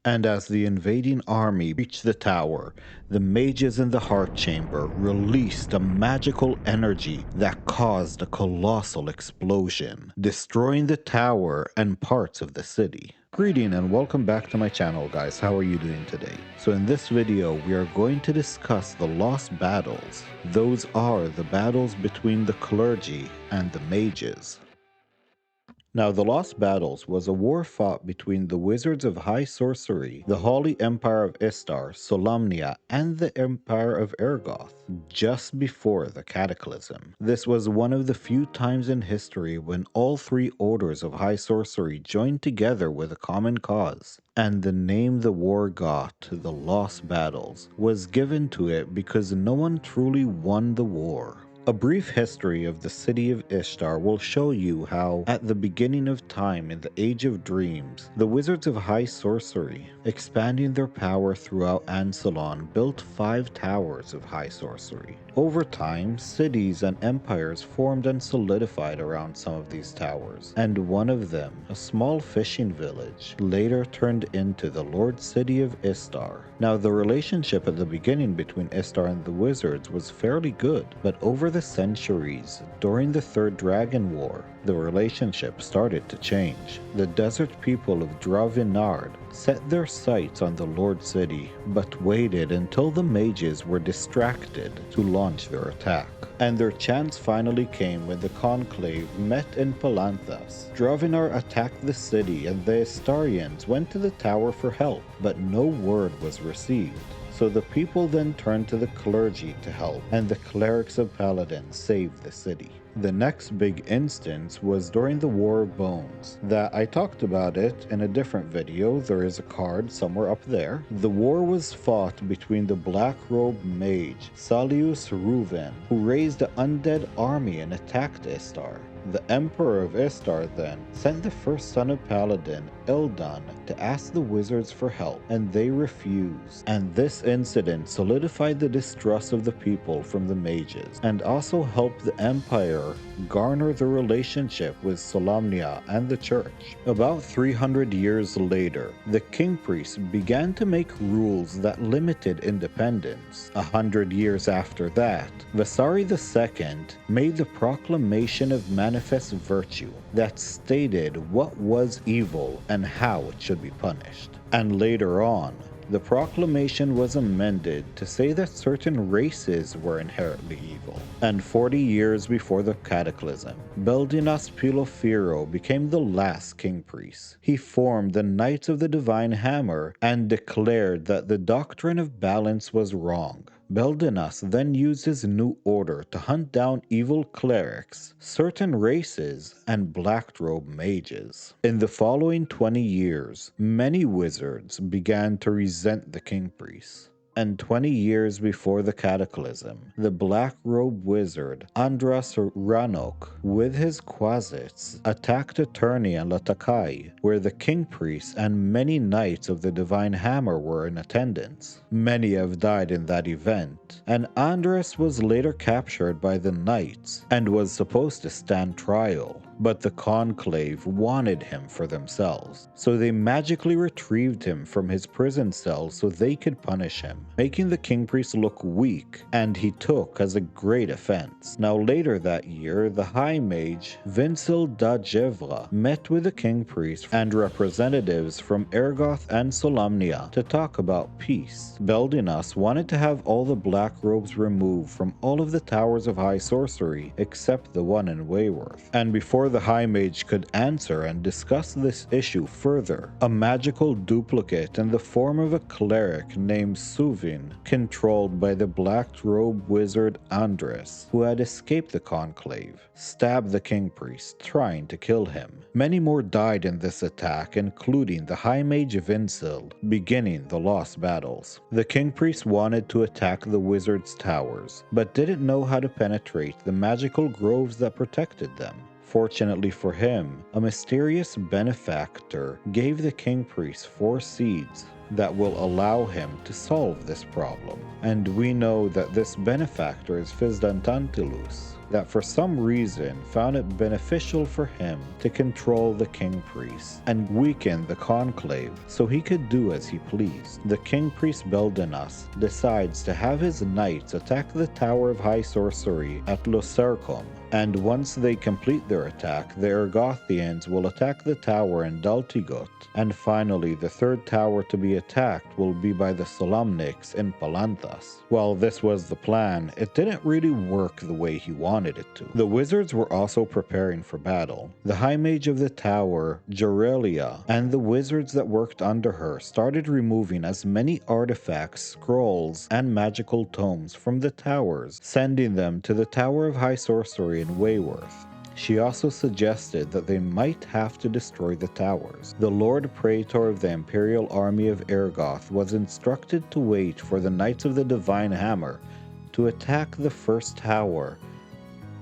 And as the invading army reached the tower, the mages in the heart chamber released a magical energy that caused a colossal explosion, destroying the tower and parts of the city. Greeting and welcome back to my channel, guys. How are you doing today? So in this video, we are going to discuss the lost battles. Those are the battles between the clergy and the mages. Now, the Lost Battles was a war fought between the Wizards of High Sorcery, the Holy Empire of Istar, Solamnia, and the Empire of Ergoth, just before the Cataclysm. This was one of the few times in history when all three orders of High Sorcery joined together with a common cause. And the name the war got, the Lost Battles, was given to it because no one truly won the war. A brief history of the city of Ishtar will show you how, at the beginning of time in the Age of Dreams, the Wizards of High Sorcery, expanding their power throughout Ansalon, built 5 towers of high sorcery. Over time, cities and empires formed and solidified around some of these towers, and one of them, a small fishing village, later turned into the Lord City of Istar. Now, the relationship at the beginning between Istar and the Wizards was fairly good, but over the centuries, during the Third Dragon War, the relationship started to change. The desert people of Dravinard set their sights on the Lord City, but waited until the mages were distracted to launch their attack. And their chance finally came when the conclave met in Palanthas. Dravinar attacked the city and the Istarians went to the tower for help, but no word was received. So the people then turned to the clergy to help, and the clerics of Paladins saved the city. The next big instance was during the War of Bones, that I talked about it in a different video. There is a card somewhere up there. The war was fought between the black-robed mage Salius Ruven, who raised an undead army and attacked Istar. The Emperor of Istar then sent the first son of Paladin, Eldon, to ask the wizards for help, and they refused. And this incident solidified the distrust of the people from the mages, and also helped the Empire garner the relationship with Solamnia and the Church. About 300 years later, the king priests began to make rules that limited independence. 100 years after that, Vasari II made the proclamation of manifest virtue that stated what was evil and how it should be punished. And later on, the proclamation was amended to say that certain races were inherently evil. And 40 years before the Cataclysm, Beldinas Pilofiro became the last king priest. He formed the Knights of the Divine Hammer and declared that the doctrine of balance was wrong. Beldinas then used his new order to hunt down evil clerics, certain races, and black-robe mages. In the following 20 years, many wizards began to resent the king priests. And 20 years before the Cataclysm, the black-robed wizard Andras Ranok, with his Quasits, attacked Eternia and Latakai, where the king priests and many knights of the Divine Hammer were in attendance. Many have died in that event, and Andras was later captured by the knights and was supposed to stand trial. But the conclave wanted him for themselves, so they magically retrieved him from his prison cell so they could punish him, making the king priest look weak, and he took as a great offense. Now later that year, the high mage Vincil Dajevra met with the king priest and representatives from Ergoth and Solamnia to talk about peace. Beldinas wanted to have all the black robes removed from all of the towers of high sorcery except the one in Wayworth. And before the high mage could answer and discuss this issue further, a magical duplicate in the form of a cleric named Suvin, controlled by the black-robed wizard Andres, who had escaped the conclave, stabbed the king priest, trying to kill him. Many more died in this attack, including the high mage Vincil, beginning the lost battles. The king priest wanted to attack the wizard's towers, but didn't know how to penetrate the magical groves that protected them. Fortunately for him, a mysterious benefactor gave the king priest 4 seeds that will allow him to solve this problem. And we know that this benefactor is Fizdantantilus. that for some reason found it beneficial for him to control the king priest and weaken the conclave so he could do as he pleased. The king priest Beldenas decides to have his knights attack the Tower of High Sorcery at Losercom, and once they complete their attack, the Ergothians will attack the tower in Daltigot, and finally the third tower to be attacked will be by the Solamnics in Palanthas. While this was the plan, it didn't really work the way he wanted it to. The wizards were also preparing for battle. The High Mage of the tower, Jorelia, and the wizards that worked under her started removing as many artifacts, scrolls, and magical tomes from the towers, sending them to the Tower of High Sorcery in Wayworth. She also suggested that they might have to destroy the towers. The Lord Praetor of the Imperial Army of Ergoth was instructed to wait for the Knights of the Divine Hammer to attack the first tower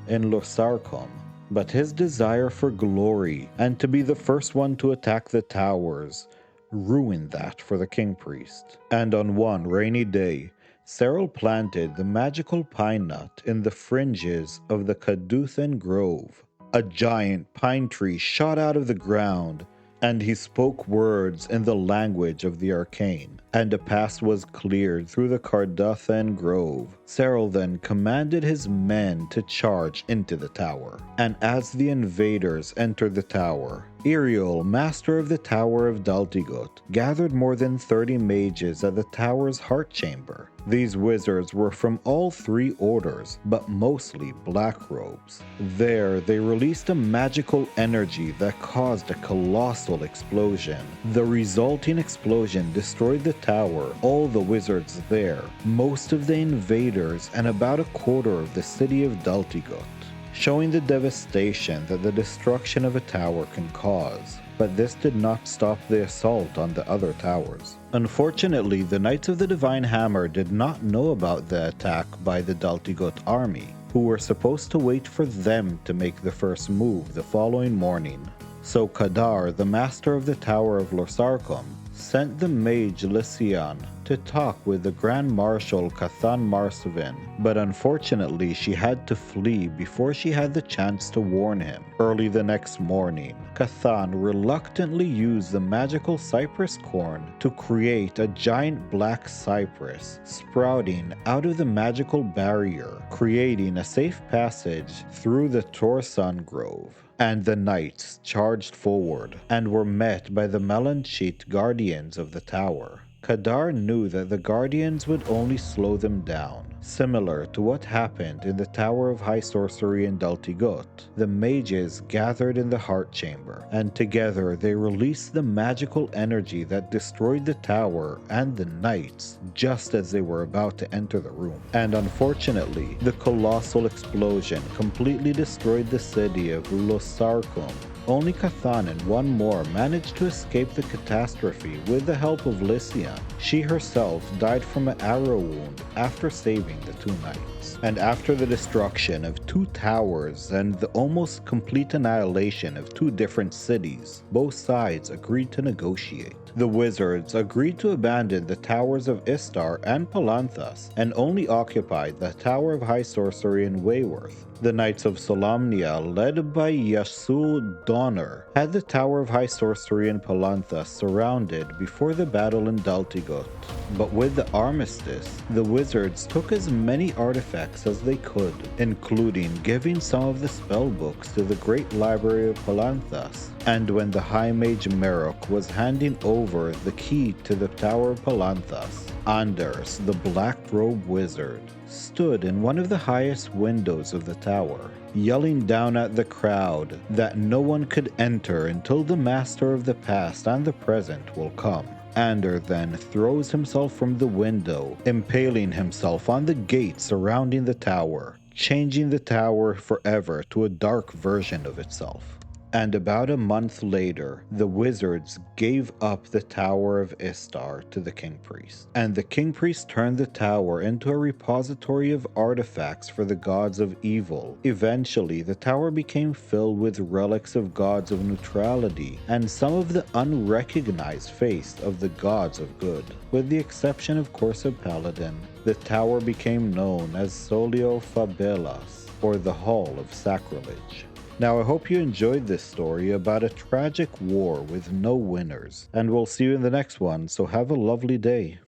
in Losarcom, but his desire for glory and to be the first one to attack the towers ruined that for the king priest. And on one rainy day, Cyril planted the magical pine nut in the fringes of the Caduthan Grove. A giant pine tree shot out of the ground, and he spoke words in the language of the arcane, and a path was cleared through the Caduthan Grove. Cyril then commanded his men to charge into the tower, and as the invaders entered the tower, Iriel, master of the Tower of Daltigot, gathered more than 30 mages at the tower's heart chamber. These wizards were from all three orders, but mostly black robes. There, they released a magical energy that caused a colossal explosion. The resulting explosion destroyed the tower, all the wizards there, most of the invaders, and about a quarter of the city of Daltigot, showing the devastation that the destruction of a tower can cause. But this did not stop the assault on the other towers. Unfortunately, the Knights of the Divine Hammer did not know about the attack by the Daltigot army, who were supposed to wait for them to make the first move the following morning. So Kadar, the master of the Tower of Losarcom, sent the mage Lysian to talk with the Grand Marshal Cathan Marsavin, but unfortunately she had to flee before she had the chance to warn him. Early the next morning, Cathan reluctantly used the magical cypress corn to create a giant black cypress sprouting out of the magical barrier, creating a safe passage through the Torsan Grove. And the knights charged forward and were met by the Melanchite guardians of the tower. Kadar knew that the guardians would only slow them down, similar to what happened in the Tower of High Sorcery in Daltigot. The mages gathered in the heart chamber, and together they released the magical energy that destroyed the tower and the knights just as they were about to enter the room. And unfortunately, the colossal explosion completely destroyed the city of Losarcom. Only Cathan and one more managed to escape the catastrophe with the help of Lysian. She herself died from an arrow wound after saving the two knights. And after the destruction of two towers and the almost complete annihilation of two different cities, both sides agreed to negotiate. The wizards agreed to abandon the towers of Istar and Palanthas and only occupied the Tower of High Sorcery in Wayworth. The Knights of Solamnia, led by Yasul Donner, had the Tower of High Sorcery in Palanthas surrounded before the battle in Daltigot. But with the Armistice, the wizards took as many artifacts as they could, including giving some of the spellbooks to the Great Library of Palanthas. And when the High Mage Merok was handing over the key to the Tower of Palanthas, Anders, the black-robed wizard, stood in one of the highest windows of the tower, yelling down at the crowd that no one could enter until the master of the past and the present will come. Ander then throws himself from the window, impaling himself on the gate surrounding the tower, changing the tower forever to a dark version of itself. And about a month later, the wizards gave up the Tower of Istar to the King Priest. And the King Priest turned the tower into a repository of artifacts for the gods of evil. Eventually, the tower became filled with relics of gods of neutrality and some of the unrecognized faith of the gods of good. With the exception of Corsa Paladin, the tower became known as Solio Fabelas, or the Hall of Sacrilege. Now, I hope you enjoyed this story about a tragic war with no winners, and we'll see you in the next one, so have a lovely day.